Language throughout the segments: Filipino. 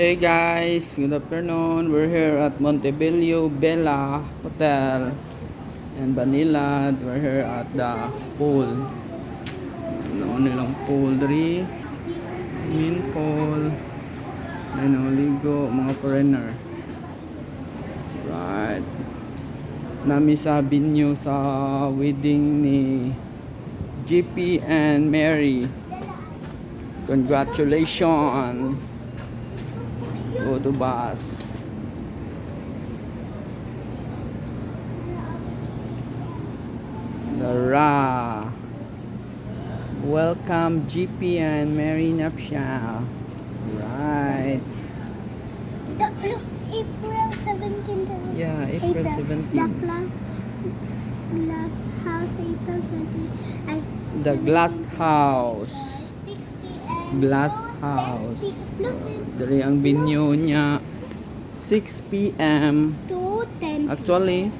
Hey guys, good afternoon. We're here at Montebello Bella Hotel and Vanilla. We're here at the pool. Ano nilang pool diri? Main pool. Ano ligo mga foreigner. Right. Nami sa venue sa wedding ni JP and Mary. Congratulations. Go to bus. Dara. Welcome GP and Mary Nuptial. Right. Look, April 17. Yeah, April 17. Glass house, April 20. The glass house. 6 p.m. Glass house. Look, Dari ang venue niya 6 p.m. to 10. Actually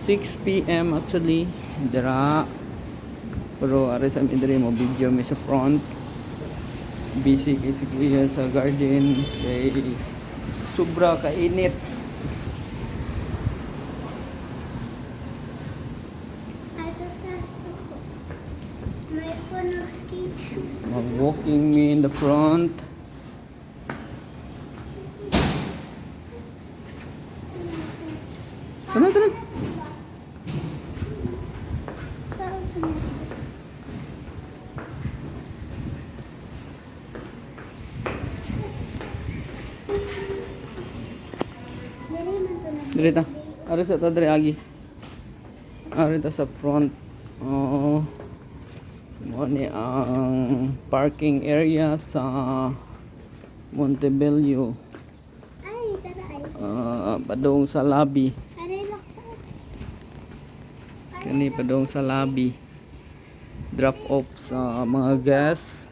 6 p.m. actually. Dara. Pero ari sa midri mo video mi sa front. Busy kasi kuya sa garden kay sobra kainit. May phone of skate shoes. Walking me in the front. Tara. Dirita. Ari sa tadre agi. Ari ta sa front. Oh. Mo ni ang parking area sa Montebello. Ay, tara ay. Padong sa lobby. Aray lang po. Kani padong sa lobby. Drop off sa mga guests.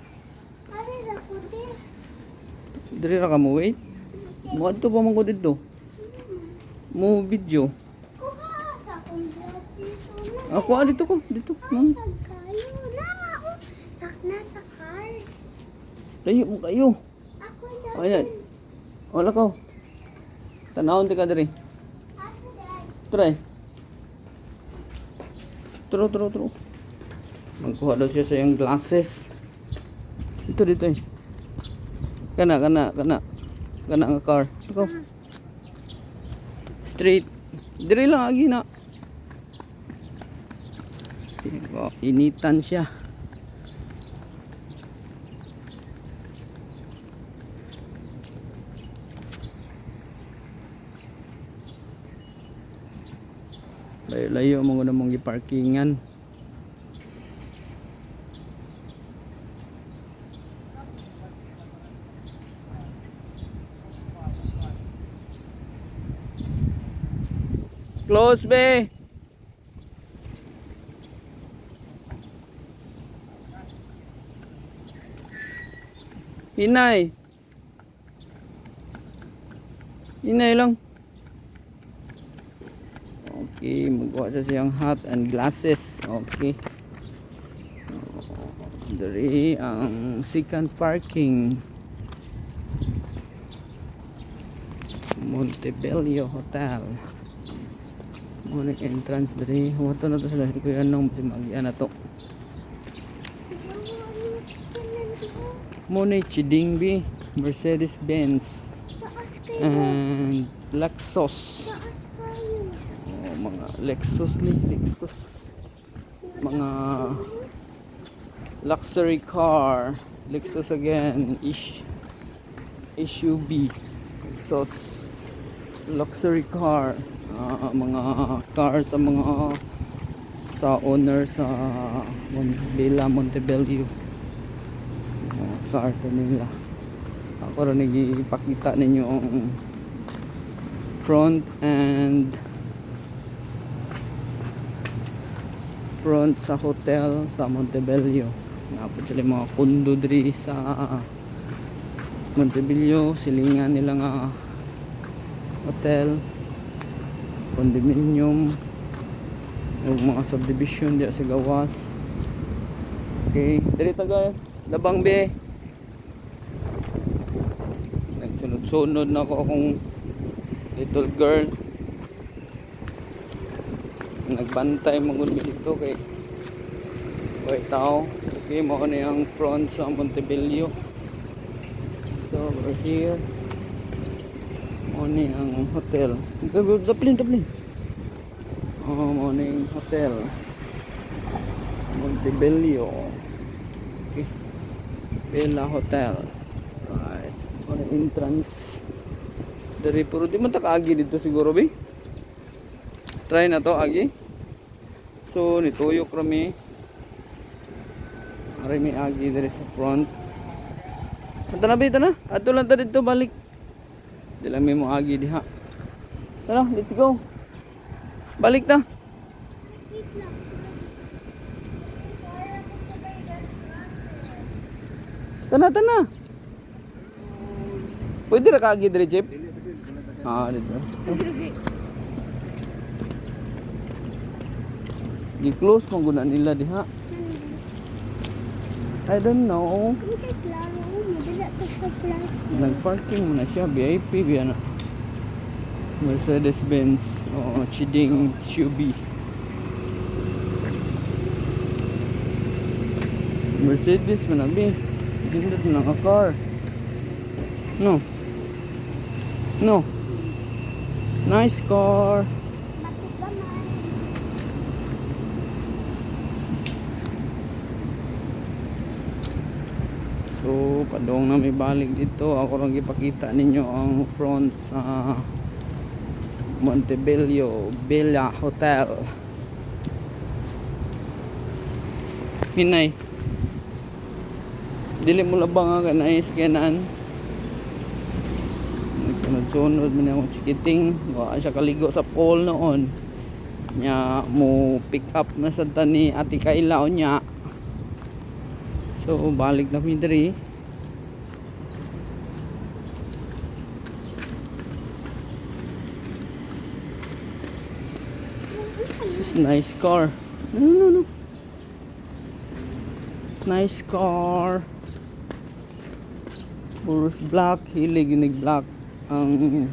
Aray lang po din. Diri ra ka mo wait. Mo adto pa man ko didto. Mo video. Kuha sa akong glasses. Ako dito ko, dito. Ay, nagkayo. Nama ko. Sakna sa car. Layo mo kayo. Ako na. Ayan. Wala ko. Tanawon ti ka diri. Ako dahil. Try. Turo. Magkuha daw siya sa iyang glasses. Dito eh. Kana nga car. Ikaw. Straight. Diri lang agi na. Oh, initan siya. Layo mo na mong giparkingan. Close be. Hinay lang. Okay, magkuha siya siyang hat and glasses. Okay. Dari ang second parking Montebello Hotel. Muna entrance dari. Wato na to sila. Kuya nung mag-ian na to. Muna Chidingbi, Mercedes-Benz Taas kayo. and Lexus. Taas kayo. Oh, mga Lexus. Mga luxury car. Lexus again. SUV. Lexus. Luxury car. Mga car sa mga sa owner sa Villa Montebello. Mga car to nila. Ako rin ipakita ninyo ang front sa hotel sa Montebello. Napod sila mga condo diri sa Montebello, silingan nila nga hotel, condominium o mga subdivision diya sa gawas. Okay, diri tagay labang be. sunod na ako akong little girl. Nagbantay mangod mi dito kay tao. Okay, mao na yung front sa Montebello. So we're here. Mao ni ang hotel. Daplin. Oh, mao ni ang hotel. Montebello. Okay. Bella Hotel. Right. Mao ni entrance. Dari puro di man ta kaagi dito siguro be. Try na to agi. So nituyok rami. Ari may agi diri sa front. Anta na ba ito na? Ato lang ta dito balik. Di lang may mo agi diha. Tara, let's go. Balik ta. Tana. Pwede ra kaagi diri, Jeep? Ah, dito. Di-close kung guna nila diha. I don't know. Nag-parking muna siya. VIP biya na. Mercedes-Benz. O Chiding SUV. Mercedes manabi. Dindot na nga car. No. Nice car. So, padong na may balik dito. Ako lang ipakita ninyo ang front sa Montebello Bella Hotel. Hinay. Dili mo labang nga kanay skenan. Nagsunod-sunod mo na akong chikiting. Wala siya kaligo sa pool noon. Nya mo pick up na sa tani Ate Kayla o nya. So, balik na midri. This is nice car. No. Nice car. Puros black. Hilig yung black ang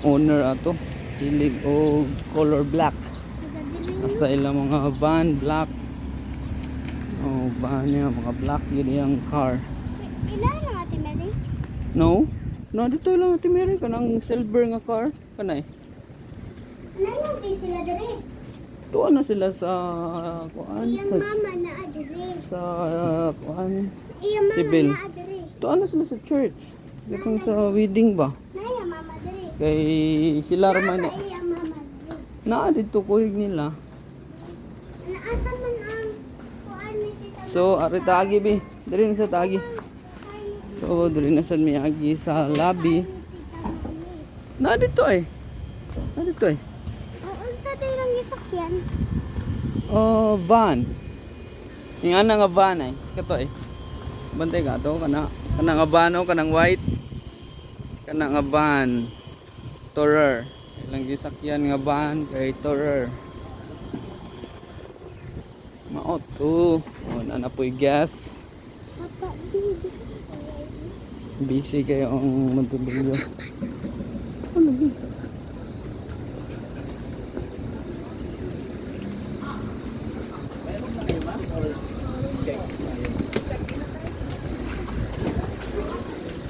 owner ato. Hilig o color black. Hasta ilang mga van black. Oh, van niya, mga black yun yung car. Ilan ang Ate Mary? No? No, dito lang Ate Mary. Kanang silver nga car. Kanay. Ilan di sila dere? Tuwa na sila sa kuan Iyang sa mama na adere. sa kuan Iyang mama Sibil. na adere. Tuwa na sila sa church. Gatong sa wedding ba? Naya mama dere. Kay sila raman Iyang mama dere. na dito kuyog nila. Naasa man ang kuan ni tita. So ari tagi bi. Diri na sa tagi. So diri na sa miagi sa lobby. Na dito eh. Na dito eh. Unsa tayo lang gisakyan? Oh, van. Yung ana nga van ay. Kato eh. Bantay ka to kana nga van o kanang white. Kana nga van. Tourer. Ilang gisakyan nga van kay tourer. Maot to. O na po'y gas. Sapa bibi. Busy kayo ang Montebello. Ano ba?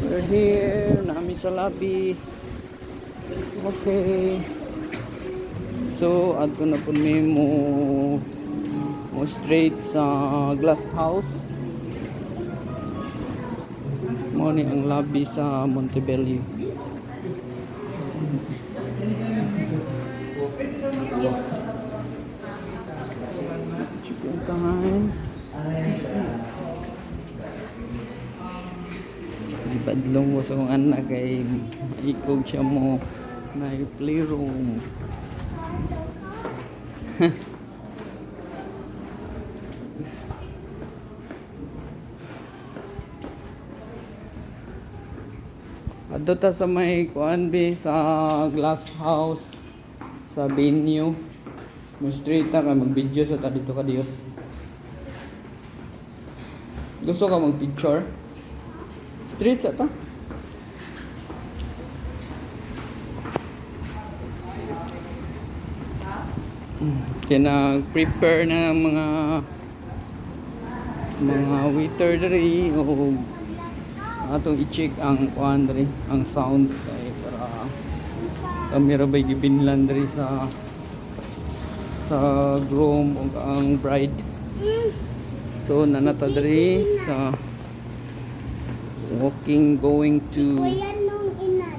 We're here, nami sa lobby. Okay. So, adto na po mi mo straight sa glass house. Mo ni ang lobby sa Montebello. Chicken time. Ibadlong mo sa kong anak kay maikog siya mo na playroom. Adto ta sa may kuan bi sa glass house sa venue. Mo straight ta ka mag-video sa ta dito ka diyo. Gusto ka mag-picture? Straight sa ta. Kinag-prepare na mga waiter diri o atong i-check ang kuan diri, ang sound kay para kamera bay gibinlan diri sa groom o ang bride. So nanata diri sa going to Kuya nung inad.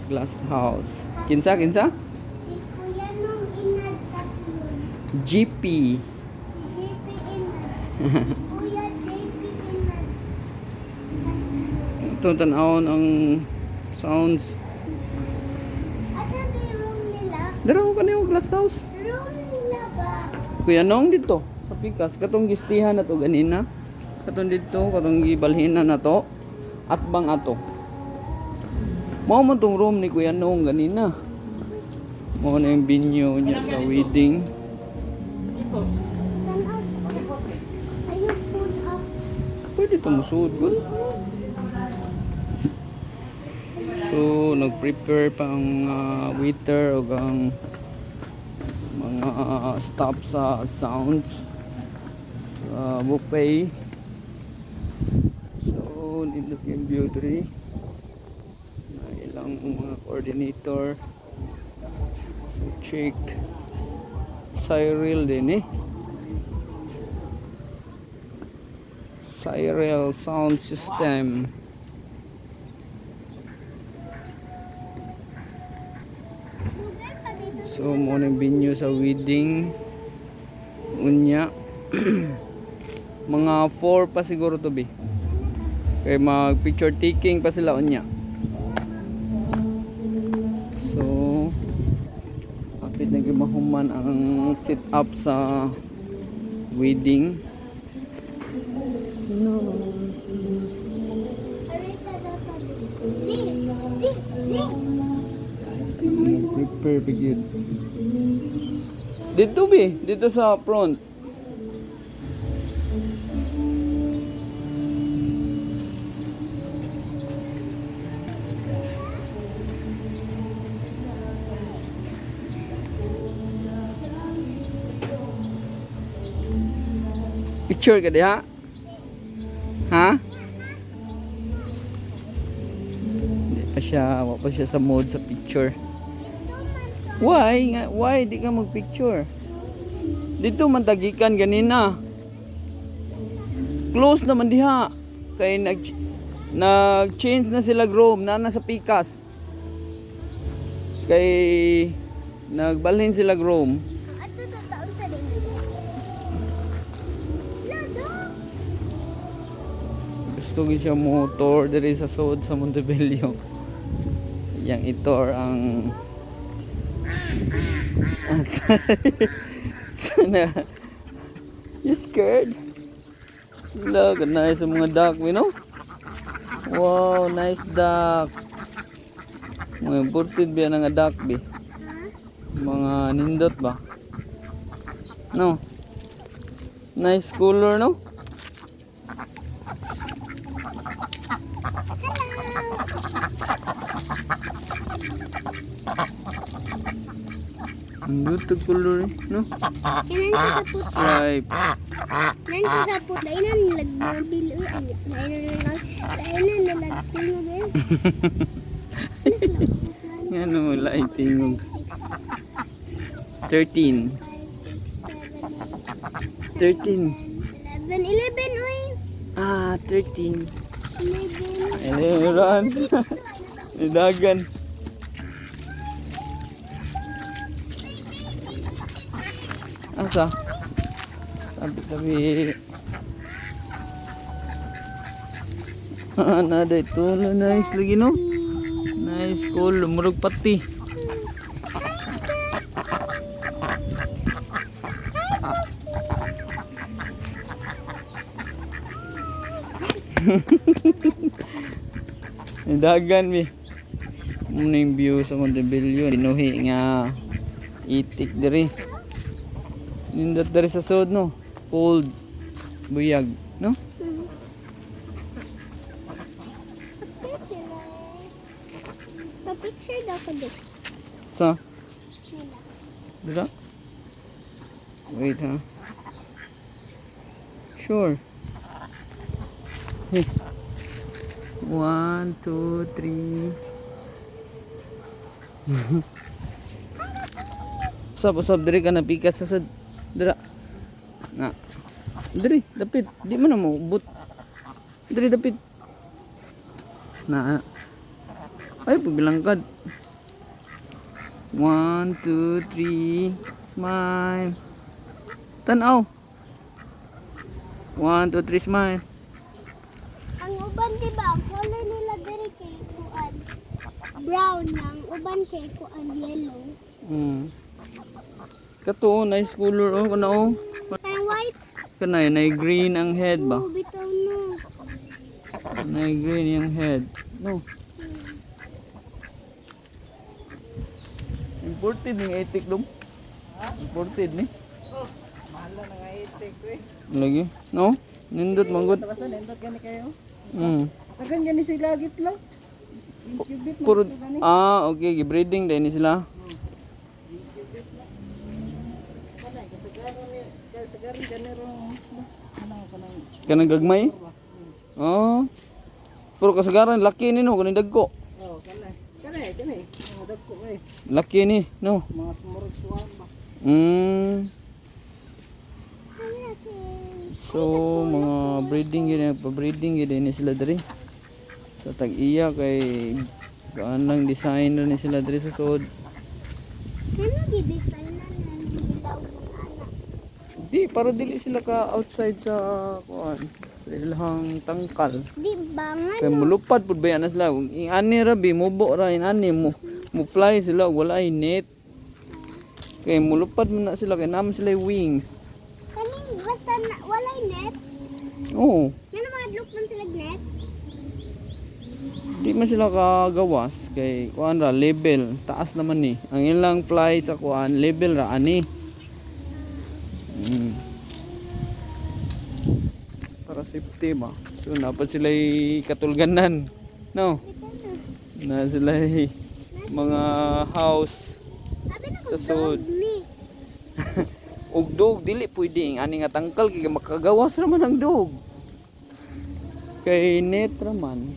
glass house. Kinsa? Si kuya nung inad kasun. GP. Si JP inad. Kuya JP inad. Ito tanawon ang sounds. Asa di room nila? Dara ko kaniyo glass house. Room nila ba? Kuya nong dito sa pikas katong gistihan na to ganina. Katong dito, katong gibalhin na to. At bang ato. Mao man tong room ni Kuya Nong ganina. Mao na yung venue niya sa wedding. Tanaw. Ayun, food up. Pwede ito musud good. So, nag-prepare pa ang waiter o ang mga staff sa sounds sa buffet. So, nindot yung beauty na ilang mga coordinator. So, check Cyril din Cyril sound system. Lugar pa dito. So, morning venue sa wedding. Unya. Mga 4 pa siguro to be. Kaya mag picture taking pa sila unya. So, kapit na gimahuman ang sit up sa wedding. Arita daw pa dito. Di. Prepare bigid. Dito be, dito sa front. Picture ka diha? Ha? Hindi pa siya, wala pa siya sa mode sa picture. Why? Why di ka magpicture? Dito man tagikan ganina. Close naman diha. Kay nag-change na sila room na nasa pikas. Kay nagbalhin sila room. Ato to taon sa din. Lado. Gusto ko siya motor diri sa sud sa Montebello. Yang itor ang sana. You scared? Look, nice ang mga duck, you know? Wow, nice duck. Mga imported ba nga duck, be? Mga nindot ba? No? Nice color, no? Ang luto color, no? Inan sa put. Right. Nan sa put. Inan nilagbil. Inan nilagbil. Nga no, lighting. 13. 13. 11, uy. Ah, 13. 11. Ayun. Dagan. Asa? Sabi. Nada ito. Nice lagi, no? Nice, cool. Murag pati. Dagan, mi. Muna yung view sa Montebello. Dinuhi nga itik diri. Nindot dari sa sud, no? Cold. Buyag, no? Pa-picture daw ko dito. Sa? Dira? Wait ha. Sure. Hey. 1, 2, 3. Usap diri ka na pikas sa dira. Na. Diri, dapit. Di man na mo but. Diri dapit. Na. Ay, pagbilangkad. 1, 2, 3. Smile. Tanaw. 1, 2, 3, smile. Ang uban di ba, ang color nila diri kay kuan brown, ang uban kay kuan yellow. Kato, nice color oh, kana oh. Parang white. Kanay, na green ang head ba? Oh, bitaw no. Na green yung head. No. Imported ni itik dum. Imported ni. Oh, mahal na nga itik ko eh. Lagi. No? Nindot manggod. Basta nindot gani kayo. Mm. Gani sila gitlog. Incubate Puro na gani. okay, gibreeding din ni sila. Kanay kasagaron gani ro. Kanang Kanang gagmay. Oh. Puro kasagaran laki ni no, kaning dagko. Oh, kanay. Mga dagko eh. Laki ni, no. Mga sumurog suwan ba. So, mga breeding yun, pa-breeding yun ni sila diri. Sa tag-iya kay gaanang design na ni sila diri sa sod. Ano gi-design na nan bitaw ana? Di, para dili sila ka outside sa kuan. Ilang tangkal. Di ba nga Kay mulupad pud ba na sila. Kung ani rabi mubo ra ani mo fly sila wala ay net. Kay mulupad man na sila kay naman sila wings. kaning basta na, walay net. Oo. Ngano mga look man sila net? Di man sila kagawas kay kuan ra level taas naman ni. Ang ilang fly sa kuan level ra ani. Para safety ba. So napat sila katulganan. No. Na sila mga house Abi na ko sa sud. dog ni. Og dog dili pwede ani nga tangkal kay makagawas ra man ang dog. Kay net ra man.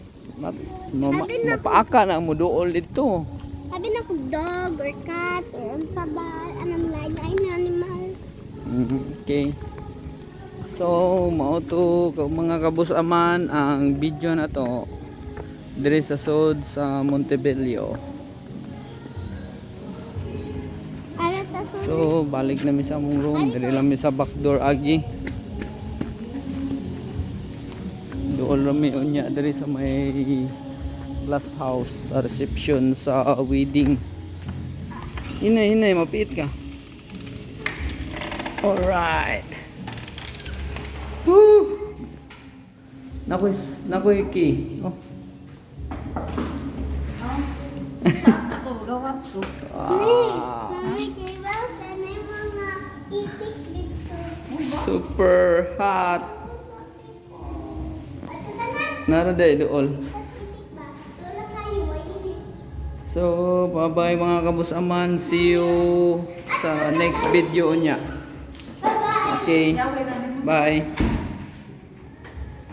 Mapaaka na mo dool dito. Abi na ko dog or cat or unsa ba anong lain na animals. Okay. So, mao to mga kabus-aman ang video na to diri sa sod sa Montebello. Ara ta so. So, balik na mi sa among room. Diri lang mi sa back door agi. Dool ra mi unya diri sa may glass house sa reception sa wedding. Hinay, mapiit ka. Alright. Woo! Nakoy key. Oh. Ako gawas ko. Mami kay well kanay mga itik dito. Super hot. At sa tanan Naraday dool. ba? Wala kayo wait. So, bye-bye mga kabus-aman. See you sa next video niya. Okay. Bye.